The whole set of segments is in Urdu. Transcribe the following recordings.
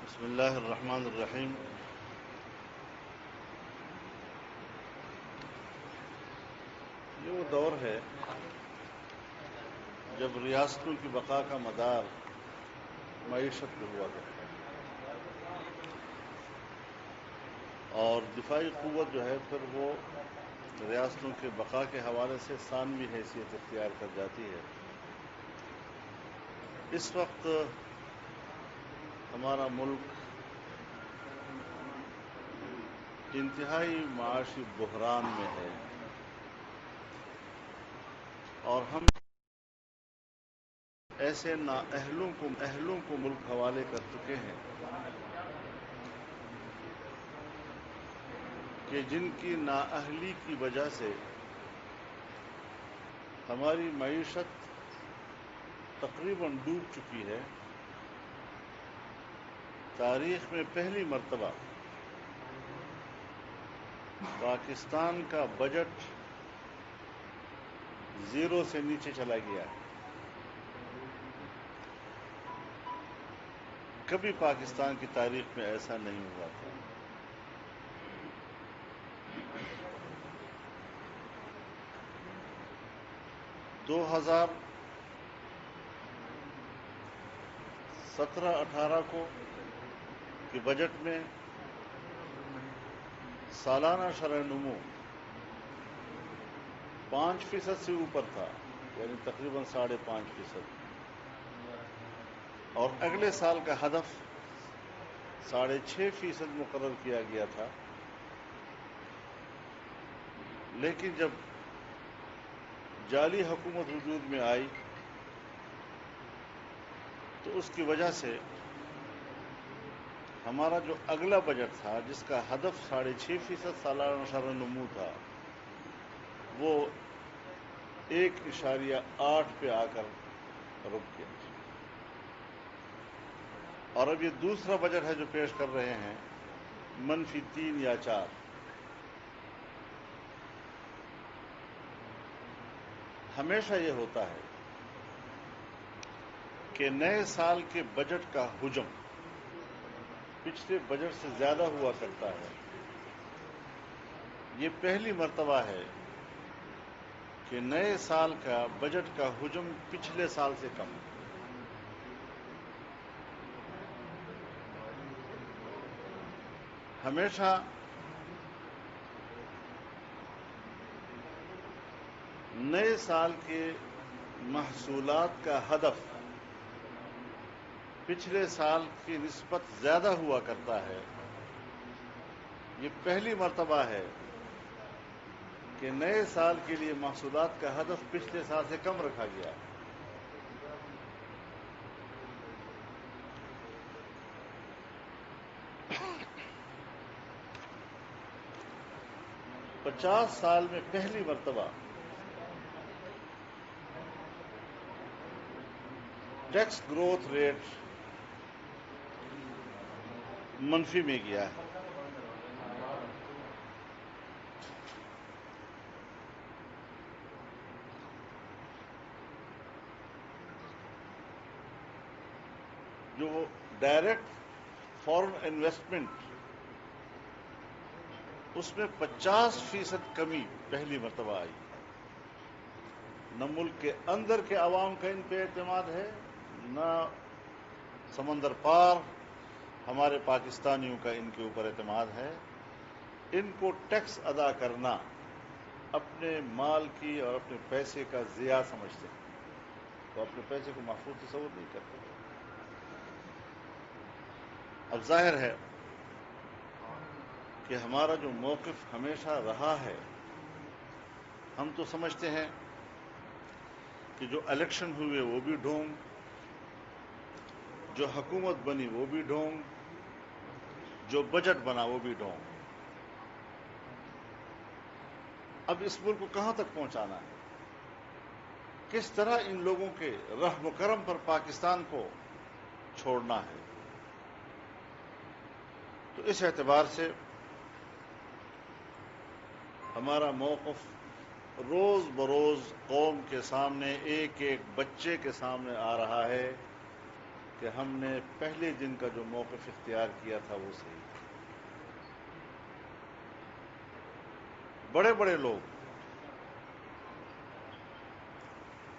بسم اللہ الرحمن الرحیم۔ یہ وہ دور ہے جب ریاستوں کی بقا کا مدار معیشت پہ ہوا کرتا ہے اور دفاعی قوت جو ہے پھر وہ ریاستوں کے بقا کے حوالے سے ثانوی حیثیت اختیار کر جاتی ہے۔ اس وقت ہمارا ملک انتہائی معاشی بحران میں ہے اور ہم ایسے نااہلوں کو ملک حوالے کر چکے ہیں کہ جن کی نااہلی کی وجہ سے ہماری معیشت تقریباً ڈوب چکی ہے۔ تاریخ میں پہلی مرتبہ پاکستان کا بجٹ زیرو سے نیچے چلا گیا ہے۔ کبھی پاکستان کی تاریخ میں ایسا نہیں ہوا تھا۔ دو ہزار 17-18 کو کے بجٹ میں سالانہ شرح نمو 5% سے اوپر تھا، یعنی تقریباً 5.5%، اور اگلے سال کا ہدف 6.5% مقرر کیا گیا تھا۔ لیکن جب جعلی حکومت وجود میں آئی تو اس کی وجہ سے ہمارا جو اگلا بجٹ تھا جس کا ہدف 6.5% سالانہ شرح نمو تھا، وہ 1.8 پہ آ کر رک گیا۔ اور اب یہ دوسرا بجٹ ہے جو پیش کر رہے ہیں، -3 یا 4۔ ہمیشہ یہ ہوتا ہے کہ نئے سال کے بجٹ کا حجم پچھلے بجٹ سے زیادہ ہوا کرتا ہے۔ یہ پہلی مرتبہ ہے کہ نئے سال کا بجٹ کا حجم پچھلے سال سے کم ہے۔ ہمیشہ نئے سال کے محصولات کا ہدف پچھلے سال کی نسبت زیادہ ہوا کرتا ہے۔ یہ پہلی مرتبہ ہے کہ نئے سال کے لیے محصولات کا ہدف پچھلے سال سے کم رکھا گیا ہے۔ پچاس سال میں پہلی مرتبہ ٹیکس گروتھ ریٹ منفی میں گیا ہے۔ جو ڈائریکٹ فورن انویسٹمنٹ، اس میں 50% کمی پہلی مرتبہ آئی۔ نہ ملک کے اندر کے عوام کا ان پہ اعتماد ہے، نہ سمندر پار ہمارے پاکستانیوں کا ان کے اوپر اعتماد ہے۔ ان کو ٹیکس ادا کرنا اپنے مال کی اور اپنے پیسے کا ضیاع سمجھتے ہیں، تو اپنے پیسے کو محفوظ تصور نہیں کرتے۔ اب ظاہر ہے کہ ہمارا جو موقف ہمیشہ رہا ہے، ہم تو سمجھتے ہیں کہ جو الیکشن ہوئے وہ بھی ڈھونگ، جو حکومت بنی وہ بھی ڈھونگ، جو بجٹ بنا وہ بھی ڈھونگ۔ اب اس ملک کو کہاں تک پہنچانا ہے؟ کس طرح ان لوگوں کے رحم و کرم پر پاکستان کو چھوڑنا ہے؟ تو اس اعتبار سے ہمارا موقف روز بروز قوم کے سامنے، ایک ایک بچے کے سامنے آ رہا ہے کہ ہم نے پہلے دن کا جو موقف اختیار کیا تھا وہ صحیح تھا۔ بڑے بڑے لوگ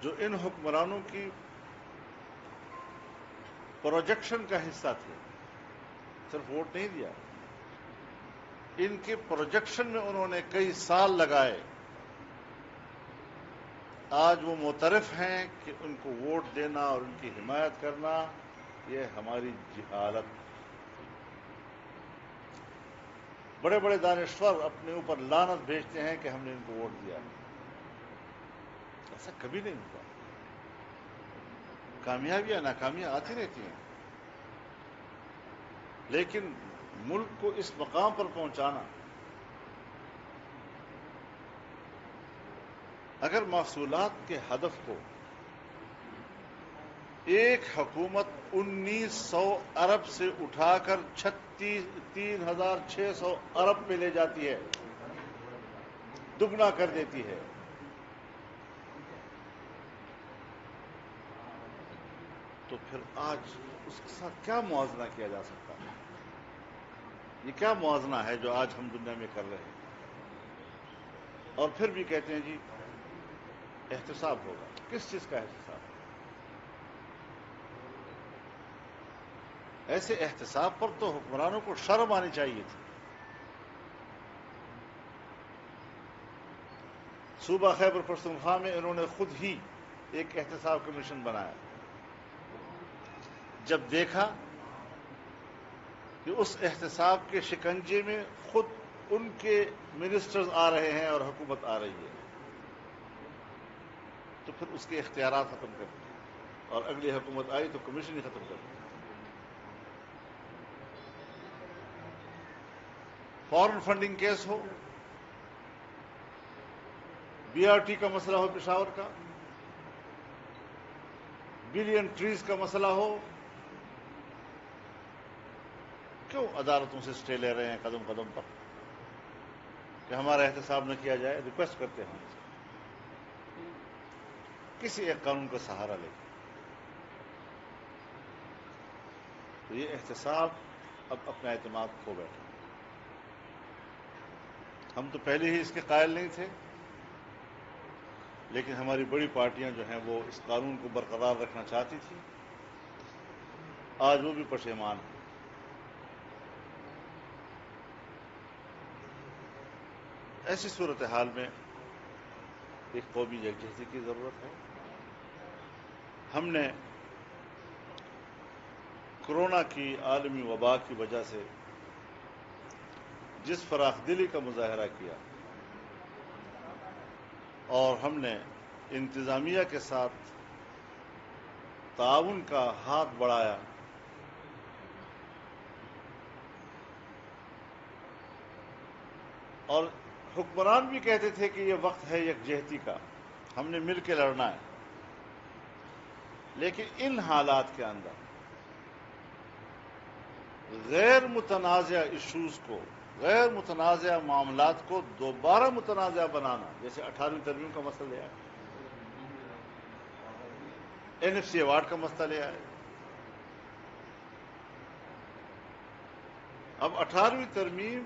جو ان حکمرانوں کی پروجیکشن کا حصہ تھے، صرف ووٹ نہیں دیا، ان کے پروجیکشن میں انہوں نے کئی سال لگائے، آج وہ معترف ہیں کہ ان کو ووٹ دینا اور ان کی حمایت کرنا یہ ہماری جہالت۔ بڑے بڑے دانشور اپنے اوپر لعنت بھیجتے ہیں کہ ہم نے ان کو ووٹ دیا، ایسا کبھی نہیں ہوتا۔ کامیابیاں ناکامیاں آتی رہتی ہیں، لیکن ملک کو اس مقام پر پہنچانا، اگر محصولات کے ہدف کو ایک حکومت 1900 ارب سے اٹھا کر 3600 ارب پہ لے جاتی ہے، دگنا کر دیتی ہے، تو پھر آج اس کے ساتھ کیا موازنہ کیا جا سکتا ہے؟ یہ کیا موازنہ ہے جو آج ہم دنیا میں کر رہے ہیں؟ اور پھر بھی کہتے ہیں جی احتساب ہوگا۔ کس چیز کا احتساب؟ ایسے احتساب پر تو حکمرانوں کو شرم آنی چاہیے تھی۔ صوبہ خیبر پختونخوا میں انہوں نے خود ہی ایک احتساب کمیشن بنایا، جب دیکھا کہ اس احتساب کے شکنجے میں خود ان کے منسٹرز آ رہے ہیں اور حکومت آ رہی ہے، تو پھر اس کے اختیارات ختم کر دیے، اور اگلی حکومت آئی تو کمیشن ہی ختم کر دی۔ فارن فنڈنگ کیس ہو، بی آر ٹی کا مسئلہ ہو پشاور کا، بلین ٹریز کا مسئلہ ہو، کیوں عدالتوں سے اسٹے لے رہے ہیں قدم قدم پر کہ ہمارا احتساب نہ کیا جائے؟ ریکویسٹ کرتے ہیں ہم سے کسی ایک قانون کا سہارا لے کے۔ تو یہ احتساب اب اپنا اعتماد کھو بیٹھا۔ ہم تو پہلے ہی اس کے قائل نہیں تھے، لیکن ہماری بڑی پارٹیاں جو ہیں وہ اس قانون کو برقرار رکھنا چاہتی تھی، آج وہ بھی پشیمان ہیں۔ ایسی صورتحال میں ایک قومی یکجہتی کی ضرورت ہے۔ ہم نے کورونا کی عالمی وبا کی وجہ سے جس فراخ دلی کا مظاہرہ کیا، اور ہم نے انتظامیہ کے ساتھ تعاون کا ہاتھ بڑھایا، اور حکمران بھی کہتے تھے کہ یہ وقت ہے یکجہتی کا، ہم نے مل کے لڑنا ہے، لیکن ان حالات کے اندر غیر متنازع ایشوز کو، غیر متنازع معاملات کو دوبارہ متنازع بنانا، جیسے 18ویں ترمیم کا مسئلہ لے آئے، NFC ایوارڈ کا مسئلہ لے آئے۔ اب 18ویں ترمیم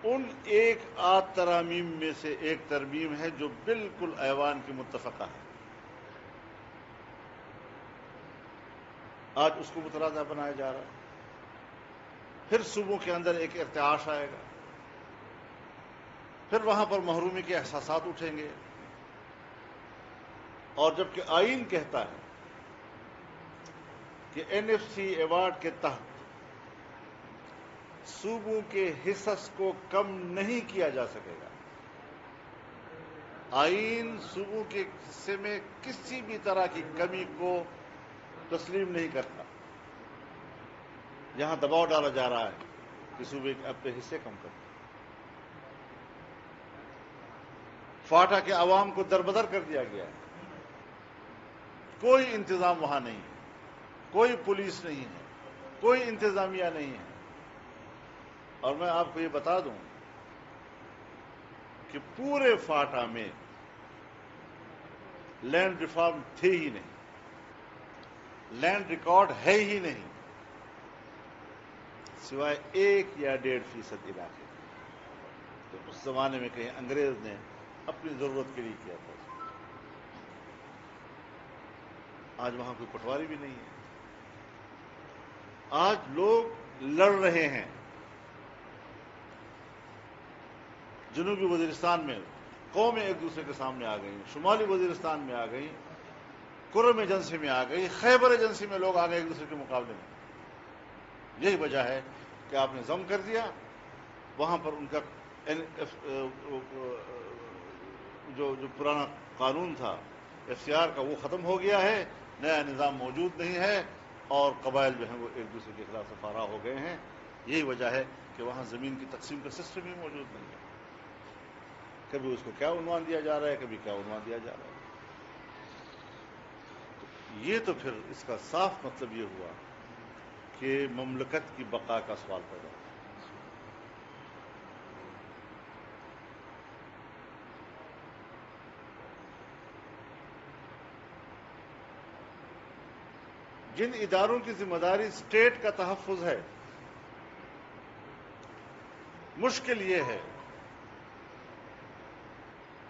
ان ایک آدھ ترامیم میں سے ایک ترمیم ہے جو بالکل ایوان کی متفقہ ہے، آج اس کو متنازع بنایا جا رہا ہے۔ پھر صوبوں کے اندر ایک ارتعاش آئے گا، پھر وہاں پر محرومی کے احساسات اٹھیں گے، اور جبکہ آئین کہتا ہے کہ NFC ایوارڈ کے تحت صوبوں کے حصص کو کم نہیں کیا جا سکے گا، آئین صوبوں کے حصے میں کسی بھی طرح کی کمی کو تسلیم نہیں کرتا۔ یہاں دباؤ ڈالا جا رہا ہے کہ صوبے اپنے حصے کم کریں۔ فاٹا کے عوام کو دربدر کر دیا گیا ہے، کوئی انتظام وہاں نہیں ہے، کوئی پولیس نہیں ہے، کوئی انتظامیہ نہیں ہے۔ اور میں آپ کو یہ بتا دوں کہ پورے فاٹا میں لینڈ ریفارم تھے ہی نہیں، لینڈ ریکارڈ ہے ہی نہیں، سوائے 1 یا 1.5% علاقے۔ تو اس زمانے میں کہیں انگریز نے اپنی ضرورت کے لیے کیا تھا۔ آج وہاں کوئی پٹواری بھی نہیں ہے، آج لوگ لڑ رہے ہیں۔ جنوبی وزیرستان میں قومیں ایک دوسرے کے سامنے آ گئی، شمالی وزیرستان میں آ گئی، کرم ایجنسی میں آ گئی، خیبر ایجنسی میں لوگ آ گئے ایک دوسرے کے مقابلے میں۔ یہی وجہ ہے کہ آپ نے ضم کر دیا، وہاں پر ان کا جو پرانا قانون تھا FCR کا وہ ختم ہو گیا ہے، نیا نظام موجود نہیں ہے، اور قبائل جو ہیں وہ ایک دوسرے کے خلاف سفارا ہو گئے ہیں۔ یہی وجہ ہے کہ وہاں زمین کی تقسیم کا سسٹم ہی موجود نہیں ہے۔ کبھی اس کو کیا عنوان دیا جا رہا ہے، کبھی کیا عنوان دیا جا رہا ہے۔ یہ تو پھر اس کا صاف مطلب یہ ہوا کہ مملکت کی بقا کا سوال پیدا ہوا۔ جن اداروں کی ذمہ داری اسٹیٹ کا تحفظ ہے، مشکل یہ ہے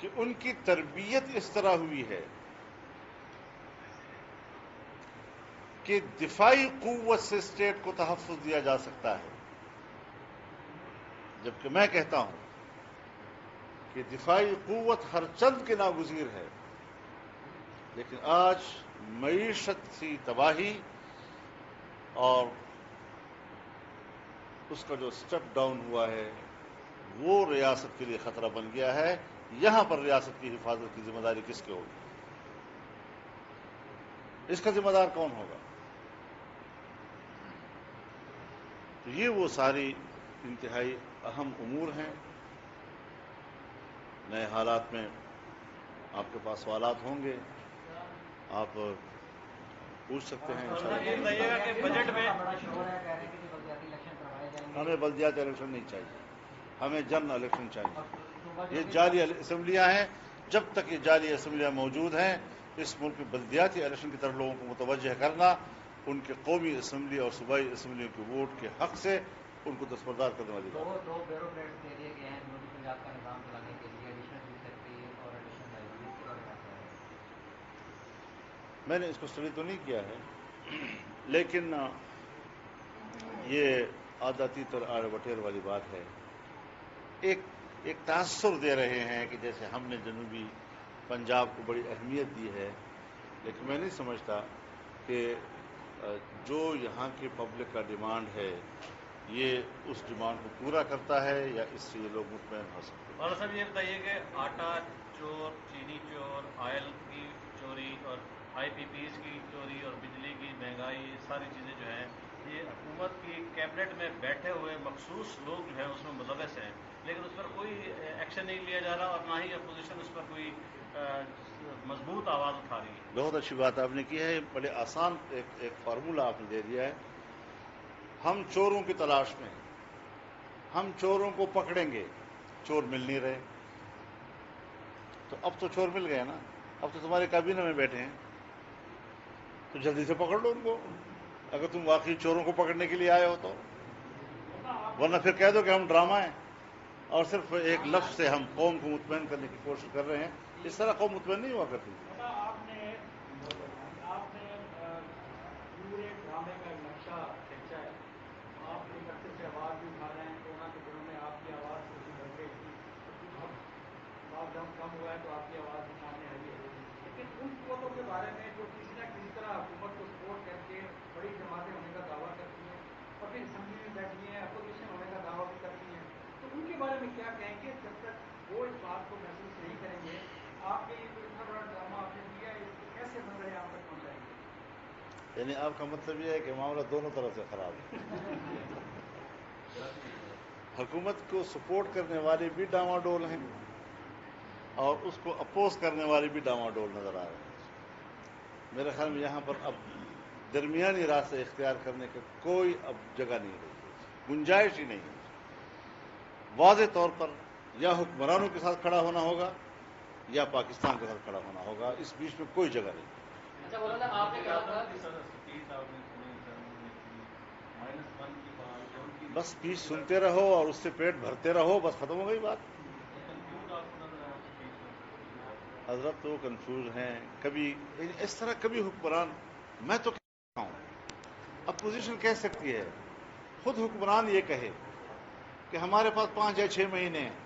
کہ ان کی تربیت اس طرح ہوئی ہے کہ دفاعی قوت سے اسٹیٹ کو تحفظ دیا جا سکتا ہے، جبکہ میں کہتا ہوں کہ دفاعی قوت ہر چند کے ناگزیر ہے۔ لیکن آج معیشت کی تباہی اور اس کا جو سٹیپ ڈاؤن ہوا ہے وہ ریاست کے لیے خطرہ بن گیا ہے۔ یہاں پر ریاست کی حفاظت کی ذمہ داری کس کے ہوگی؟ اس کا ذمہ دار کون ہوگا؟ تو یہ وہ ساری انتہائی اہم امور ہیں۔ نئے حالات میں آپ کے پاس سوالات ہوں گے، آپ پوچھ سکتے ہیں ہمیں بلدیاتی الیکشن نہیں چاہیے، ہمیں جنرل الیکشن چاہیے۔ یہ جعلی اسمبلیاں ہیں، جب تک یہ جعلی اسمبلیاں موجود ہیں، اس ملک میں بلدیاتی الیکشن کی طرف لوگوں کو متوجہ کرنا، ان کے قومی اسمبلی اور صوبائی اسمبلیوں کے ووٹ کے حق سے ان کو دستبردار کرنے والی بات۔ دو بیوروکریٹس دے دیے گئے ہیں جنوبی پنجاب کا نظام چلانے کے لیے، ایڈیشنل چیف سیکرٹری اور ایڈیشنل آئی جی، اس کے بارے میں آپ کیا ہے؟ میں نے اس کو اسٹڈی تو نہیں کیا ہے، لیکن یہ عادتی طور آڑ بٹیر والی بات ہے۔ ایک تاثر دے رہے ہیں کہ جیسے ہم نے جنوبی پنجاب کو بڑی اہمیت دی ہے، لیکن میں نہیں سمجھتا کہ جو یہاں کی پبلک کا ڈیمانڈ ہے یہ اس ڈیمانڈ کو پورا کرتا ہے، یا اس سے یہ لوگ مطمئن ہو سکتے ہیں۔ مولانا صاحب یہ بتائیے کہ آٹا چور، چینی چور، آئل کی چوری اور IPPs کی چوری اور بجلی کی مہنگائی، یہ ساری چیزیں جو ہیں یہ حکومت کی کیبنٹ میں بیٹھے ہوئے مخصوص لوگ جو ہیں اس میں ملوث ہیں، لیکن اس پر کوئی ایکشن نہیں لیا جا رہا اور نہ ہی اپوزیشن اس پر کوئی مضبوط آواز اٹھا رہی ہے۔ بہت اچھی بات آپ نے کی ہے، بڑے آسان ایک فارمولہ آپ نے دے دیا ہے۔ ہم چوروں کی تلاش میں ہیں، ہم چوروں کو پکڑیں گے، چور مل نہیں رہے، تو اب تو چور مل گئے نا، اب تو تمہارے کابینہ میں بیٹھے ہیں، تو جلدی سے پکڑ لو ان کو، اگر تم واقعی چوروں کو پکڑنے کے لیے آئے ہو تو، ورنہ پھر کہہ دو کہ ہم ڈرامہ ہیں اور صرف ایک لفظ سے ہم قوم کو مطمئن کرنے کی کوشش کر رہے ہیں۔ اس طرح قوم مطمئن نہیں ہوا کرتی۔ آپ نے پورے ڈرامے کا نقشہ کھینچا ہے، آپ ایک عرصے سے آواز بھی اٹھا رہے ہیں، کورونا کے دنوں میں آپ کی آواز تھوڑی بڑھ گئی تھی، اب لاک ڈاؤن کم ہوا ہے تو آپ کی آواز بھی سامنے آئی ہے، لیکن ان قوتوں کے بارے میں جو کسی نہ کسی طرح حکومت کو سپورٹ کر کے بڑی جماعتیں ہونے کا دعویٰ کرتی ہیں اور پھر اسمبلی میں بیٹھتی ہیں، اپوزیشن ہونے کا دعویٰ بھی کرتی ہیں، تو ان کے بارے میں کیا کہیں گے؟ جب تک وہ اس بات کو محسوس نہیں کریں گے، آپ کے یہ جو اتنا بڑا ڈرامہ آپ نے کیا ہے، اس کو کیسے منظر عام تک پہنچائیں گے؟ یعنی آپ کا مطلب یہ ہے کہ معاملہ دونوں طرف سے خراب ہے۔ حکومت کو سپورٹ کرنے والے بھی ڈاواڈول ہیں اور اس کو اپوز کرنے والے بھی ڈاواڈول نظر آ رہے ہیں۔ میرے خیال میں یہاں پر اب درمیانی راستے اختیار کرنے کا کوئی اب جگہ نہیں رہی، گنجائش ہی نہیں ہے۔ واضح طور پر یا حکمرانوں کے ساتھ کھڑا ہونا ہوگا یا پاکستان کے ساتھ کھڑا ہونا ہوگا. اس بیچ میں کوئی جگہ نہیں. اچھا مولانا آپ نے کہا تھا بس اسپیچ سنتے رہو اور اس سے پیٹ بھرتے رہو، بس ختم ہو گئی بات. حضرت تو کنفیوز ہیں. کبھی اس طرح کبھی حکمران، میں تو کہتا ہوں اپوزیشن کہہ سکتی ہے، خود حکمران یہ کہے کہ ہمارے پاس 5 یا 6 مہینے ہیں